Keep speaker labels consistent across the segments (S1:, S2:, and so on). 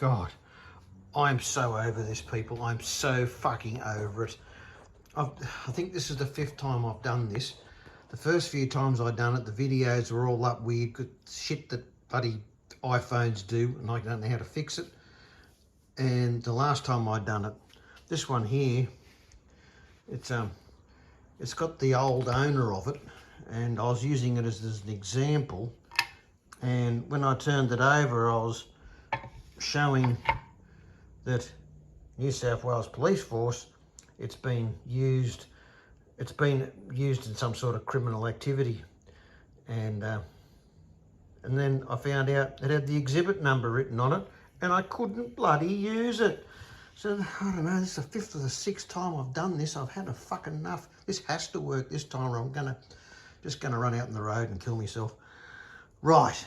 S1: God, I'm so over this, people. I'm so fucking over it. I think this is the 5th time I've done this. The first few times I've done it, the videos were all up weird, good shit that bloody iPhones do, and I don't know how to fix it. And the last time I'd done it, this one here, it's got the old owner of it, and I was using it as an example. And when I turned it over, I was showing that New South Wales Police Force, it's been used in some sort of criminal activity, and then I found out it had the exhibit number written on it, and I couldn't bloody use it. So I don't know, this is the 5th or the 6th time I've done this. I've had a fucking enough. This has to work this time, or I'm just gonna run out in the road and kill myself. Right,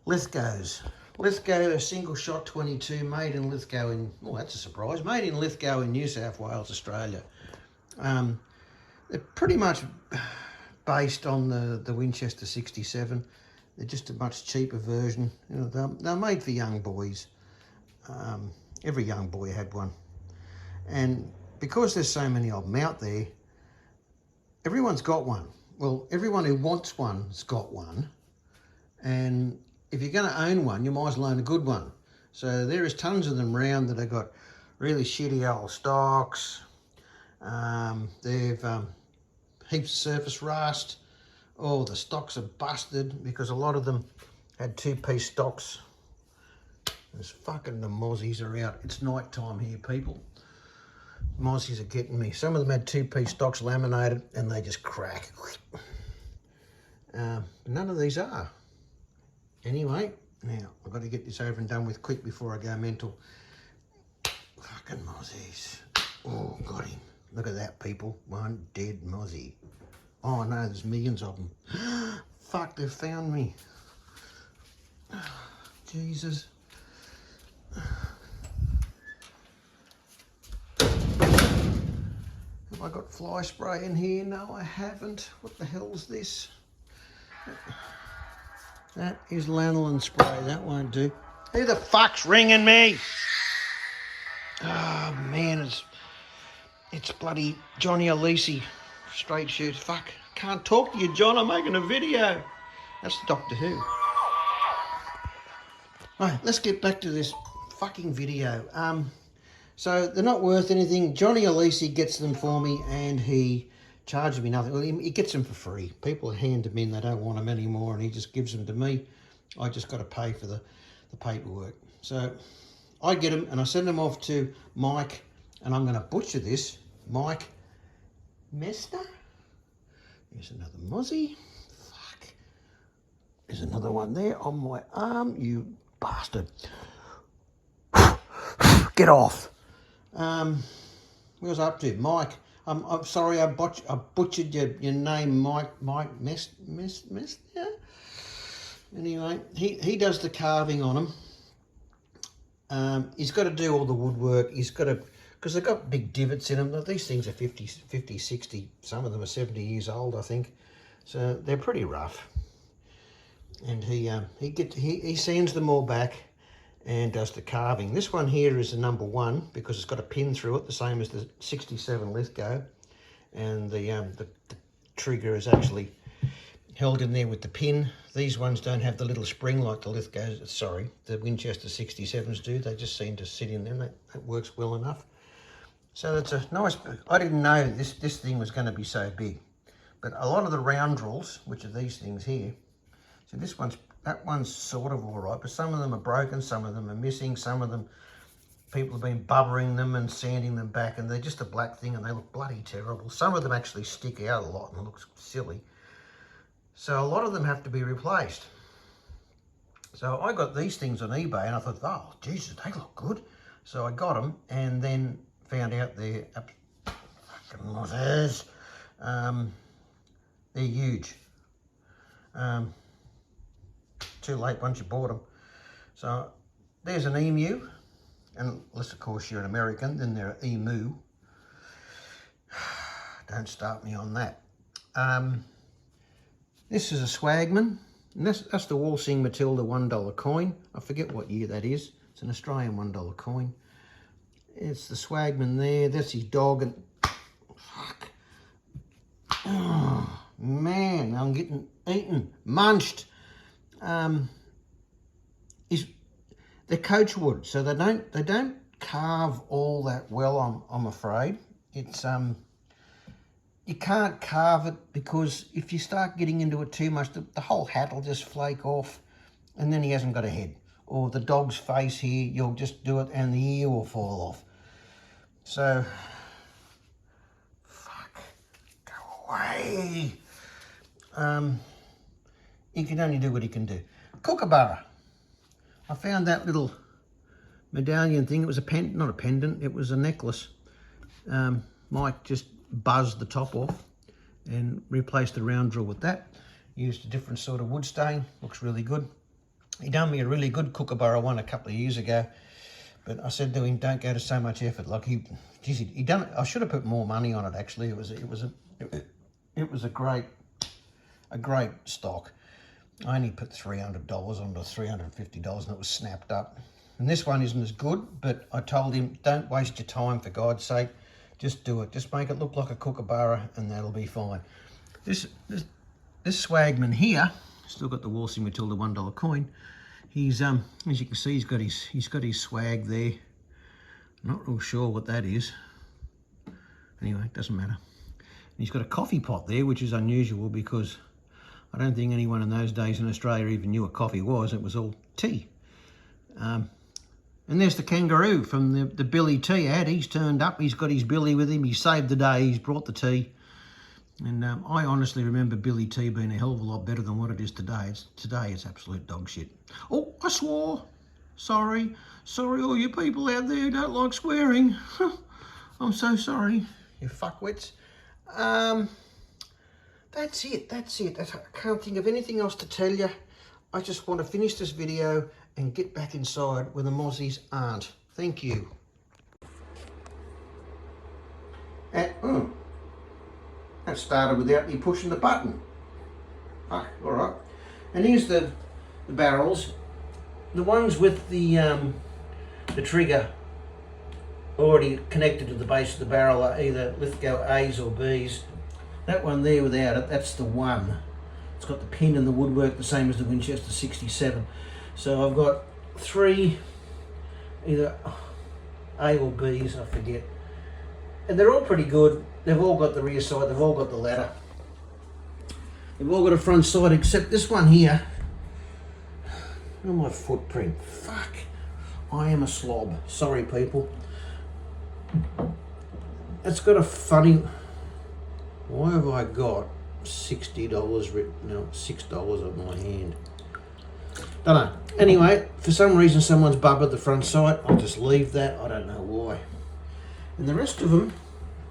S1: Lithgow Single Shot 22, made in Lithgow in, oh, that's a surprise, made in Lithgow in New South Wales, Australia. They're pretty much based on the Winchester 67. They're just a much cheaper version. You know, they're made for young boys. Every young boy had one. And because there's so many of them out there, everyone's got one. Well, everyone who wants one's got one. And if you're going to own one, you might as well own a good one. So there is tons of them around that have got really shitty old stocks. They've heaps of surface rust. Oh, the stocks are busted because a lot of them had 2-piece stocks. There's fucking the mozzies are out. It's night time here, people. Mozzies are getting me. Some of them had 2-piece stocks laminated and they just crack. None of these are. Anyway, now I've got to get this over and done with quick before I go mental. Fucking mozzies. Oh, got him. Look at that, people. One dead mozzie. Oh no, there's millions of them. Fuck, they've found me. Jesus. Have I got fly spray in here? No, I haven't. What the hell's this? That is lanolin spray. That won't do. Who the fuck's ringing me? Oh man, it's bloody Johnny Alisi. Straight shoot. Fuck. Can't talk to you, John. I'm making a video. That's Doctor Who. Right, let's get back to this fucking video. So they're not worth anything. Johnny Alisi gets them for me and he charges me nothing. Well, he gets them for free. People hand them in, they don't want them anymore, and he just gives them to me. I just got to pay for the paperwork. So I get them and I send them off to Mike, and I'm going to butcher this. Mike Mester. Here's another mozzie. Fuck. There's another one there on my arm, you bastard. Get off. What was I up to? Mike. I'm sorry, I butchered your name, Mike Mester. Anyway, he does the carving on them. He's got to do all the woodwork. He's got to, because they've got big divots in them. These things are 50, 60, some of them are 70 years old, I think. So they're pretty rough. And he sands them all back and does the carving. This one here is a #1 because it's got a pin through it, the same as the 67 Lithgow. And the trigger is actually held in there with the pin. These ones don't have the little spring like the Lithgows, sorry, the Winchester 67s do. They just seem to sit in there. That works well enough. So that's a nice, I didn't know this thing was going to be so big. But a lot of the roundrels, which are these things here, so that one's sort of all right, but some of them are broken, some of them are missing, some of them, people have been bubbering them and sanding them back, and they're just a black thing and they look bloody terrible. Some of them actually stick out a lot and it looks silly. So a lot of them have to be replaced. So I got these things on eBay and I thought, oh, Jesus, they look good. So I got them and then found out they're fucking mothers. They're huge. Too late once you bought them. So there's an emu, and unless of course you're an American, then they're an emu. Don't start me on that. This is a swagman. And that's the Walsing Matilda $1 coin. I forget what year that is. It's an Australian $1 coin. It's the swagman there. That's his dog. And fuck. Oh, man, I'm getting eaten, munched. They're coach wood, so they don't carve all that well. I'm afraid it's you can't carve it, because if you start getting into it too much, the whole hat will just flake off, and then he hasn't got a head. Or the dog's face here, you'll just do it and the ear will fall off. So, fuck, go away. He can only do what he can do. Kookaburra. I found that little medallion thing. It was not a pendant, it was a necklace. Mike just buzzed the top off and replaced the round drill with that. Used a different sort of wood stain, looks really good. He done me a really good Kookaburra one a couple of years ago, but I said to him, don't go to so much effort. Like he done it. I should have put more money on it actually. It was a great stock. I only put $300 onto $350 and it was snapped up. And this one isn't as good, but I told him, don't waste your time, for God's sake. Just do it. Just make it look like a Kookaburra and that'll be fine. This swagman here, still got the Walsing Matilda $1 coin. He's as you can see, he's got his swag there. Not real sure what that is. Anyway, it doesn't matter. And he's got a coffee pot there, which is unusual because I don't think anyone in those days in Australia even knew what coffee was. It was all tea. And there's the kangaroo from the Billy tea ad. He's turned up. He's got his Billy with him. He saved the day. He's brought the tea. And I honestly remember Billy tea being a hell of a lot better than what it is today. Today it's absolute dog shit. Oh, I swore. Sorry. Sorry, all you people out there who don't like swearing. I'm so sorry, you fuckwits. That's it. I can't think of anything else to tell you. I just want to finish this video and get back inside where the mozzies aren't. Thank you. That started without me pushing the button. Ah, all right. And here's the barrels. The ones with the trigger already connected to the base of the barrel are either Lithgow A's or B's. That one there without it, that's the one. It's got the pin and the woodwork the same as the Winchester 67. So I've got 3 either A or B's, I forget. And they're all pretty good. They've all got the rear side, they've all got the ladder. They've all got a front side except this one here. Look at my footprint. Fuck. I am a slob. Sorry, people. It's got a funny... Why have I got $60 written, no, $6 on my hand? Don't know. Anyway, for some reason someone's bubbered the front sight. I'll just leave that. I don't know why. And the rest of them,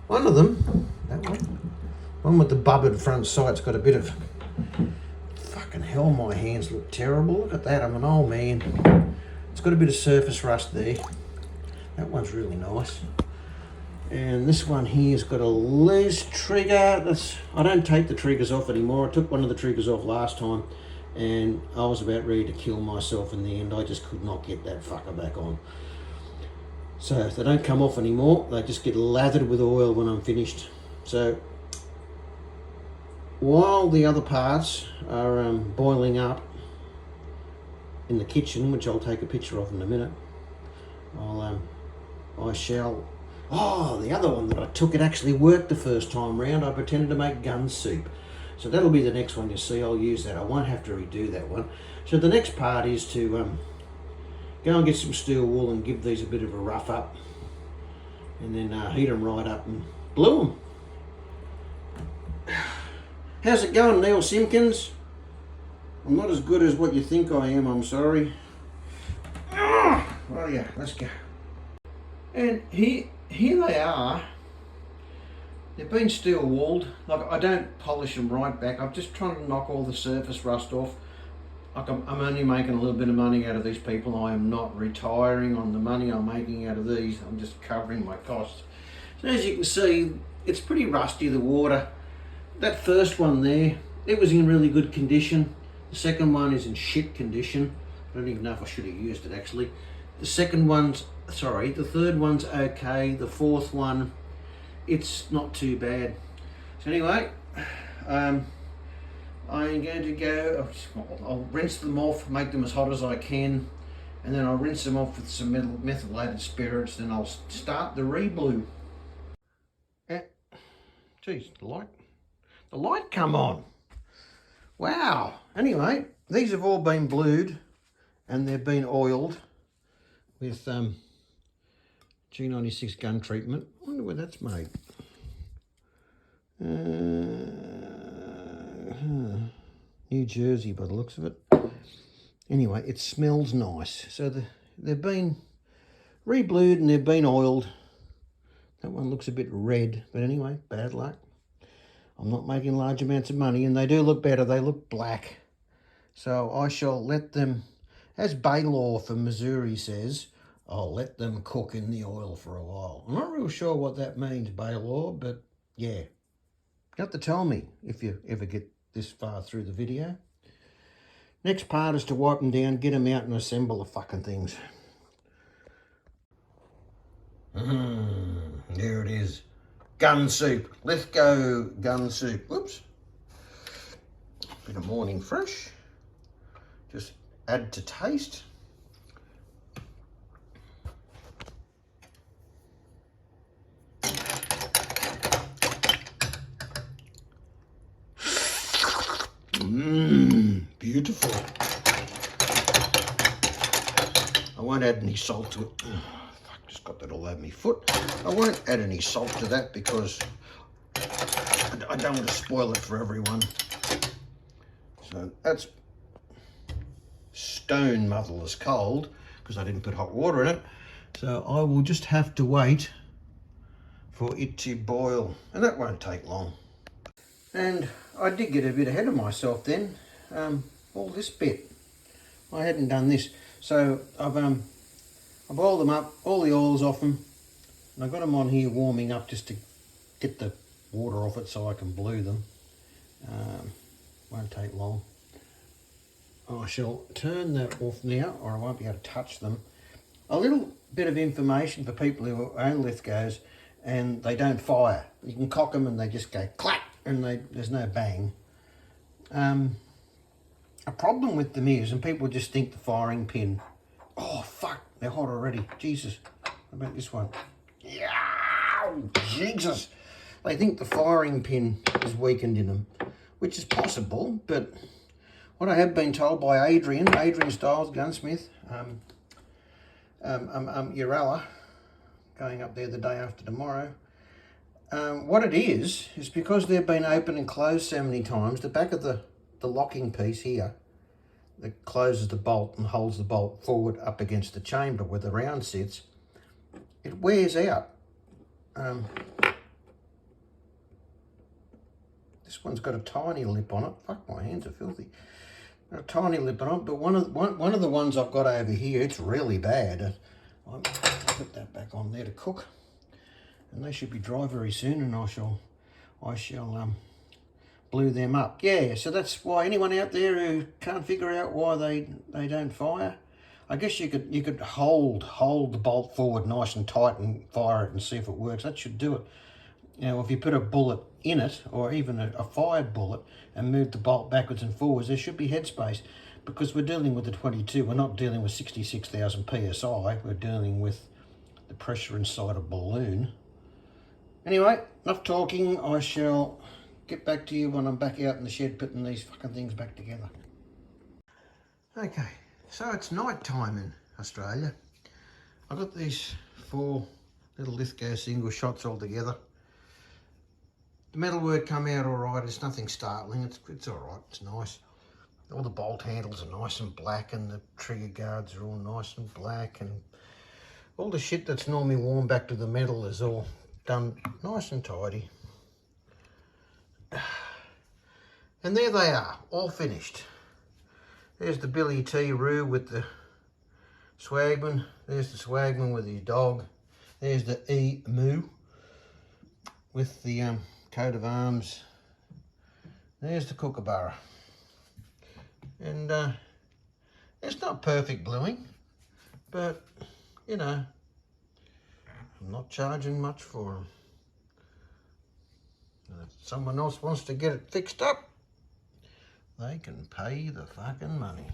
S1: one of them, that one with the bubbered front sight's got a bit of... Fucking hell, my hands look terrible. Look at that, I'm an old man. It's got a bit of surface rust there. That one's really nice. And this one here's got a loose trigger. I don't take the triggers off anymore. I took one of the triggers off last time and I was about ready to kill myself in the end. I just could not get that fucker back on. So they don't come off anymore. They just get lathered with oil when I'm finished. So while the other parts are boiling up in the kitchen, which I'll take a picture of in a minute, I shall... Oh, the other one that I took, it actually worked the first time round. I pretended to make gun soup. So that'll be the next one you see. I'll use that. I won't have to redo that one. So the next part is to go and get some steel wool and give these a bit of a rough up. And then heat them right up and glue them. How's it going, Neil Simpkins? I'm not as good as what you think I am, I'm sorry. Well, yeah, let's go. And here they are. They've been steel walled. Like, I don't polish them right back. I'm just trying to knock all the surface rust off. Like, I'm only making a little bit of money out of these people. I am not retiring on the money I'm making out of these. I'm just covering my costs. So as you can see, it's pretty rusty, the water. That first one there, it was in really good condition. The second one is in shit condition. I don't even know if I should have used it actually. The third one's okay. The fourth one, it's not too bad. So anyway, I'm going to go, I'll rinse them off, make them as hot as I can, and then I'll rinse them off with some methylated spirits, then I'll start the reblue. Geez, the light come on. Wow. Anyway, these have all been blued and they've been oiled with G96 gun treatment. I wonder where that's made. New Jersey by the looks of it. Anyway, it smells nice. So they've been reblued and they've been oiled. That one looks a bit red, but anyway, bad luck. I'm not making large amounts of money, and they do look better. They look black. So I shall let them, as Baylor from Missouri says, I'll let them cook in the oil for a while. I'm not real sure what that means, Baylor, but yeah. You have to tell me if you ever get this far through the video. Next part is to wipe them down, get them out and assemble the fucking things. There it is. Gun soup. Lithgow gun soup. Whoops. Bit of morning fresh. Just add to taste. Beautiful. I won't add any salt to it. Just got that all over my foot. I won't add any salt to that because I don't want to spoil it for everyone. So that's stone motherless cold because I didn't put hot water in it. So I will just have to wait for it to boil, and that won't take long. And I did get a bit ahead of myself then. All this bit, I hadn't done this. So I boiled them up, all the oils off them, and I got them on here warming up just to get the water off it so I can blue them. Won't take long. I shall turn that off now, or I won't be able to touch them. A little bit of information for people who own Lithgows and they don't fire. You can cock them and they just go clack and there's no bang. A problem with them is, and people just think the firing pin, oh fuck, they're hot already. Jesus, how about this one? Yeah, Jesus. They think the firing pin is weakened in them, which is possible, but what I have been told by Adrian Styles, gunsmith, Uralla, going up there the day after tomorrow, what it is because they've been open and closed so many times, the back of the locking piece here that closes the bolt and holds the bolt forward up against the chamber where the round sits, it wears out. This one's got a tiny lip on it. Fuck, my hands are filthy. Got a tiny lip on it, but one of the ones I've got over here, it's really bad. I'll put that back on there to cook, and they should be dry very soon, and I shall blue them up. Yeah, so that's why anyone out there who can't figure out why they don't fire, I guess you could hold the bolt forward nice and tight and fire it and see if it works. That should do it. You know, if you put a bullet in it, or even a fired bullet, and move the bolt backwards and forwards, there should be headspace, because we're dealing with the 22. We're not dealing with 66,000 PSI. We're dealing with the pressure inside a balloon. Anyway, enough talking. I shall get back to you when I'm back out in the shed putting these fucking things back together. Okay, so it's night time in Australia. I've got these 4 little Lithgow single shots all together. The metalwork come out all right. It's nothing startling. It's all right. It's nice. All the bolt handles are nice and black, and the trigger guards are all nice and black, and all the shit that's normally worn back to the metal is all done nice and tidy. And there they are, all finished. There's the Billy T. Roo with the swagman. There's the swagman with his dog. There's the E-Moo with the coat of arms. There's the kookaburra. And it's not perfect bluing, but you know, I'm not charging much for them. And if someone else wants to get it fixed up, they can pay the fucking money.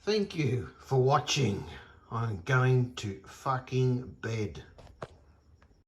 S1: Thank you for watching. I'm going to fucking bed.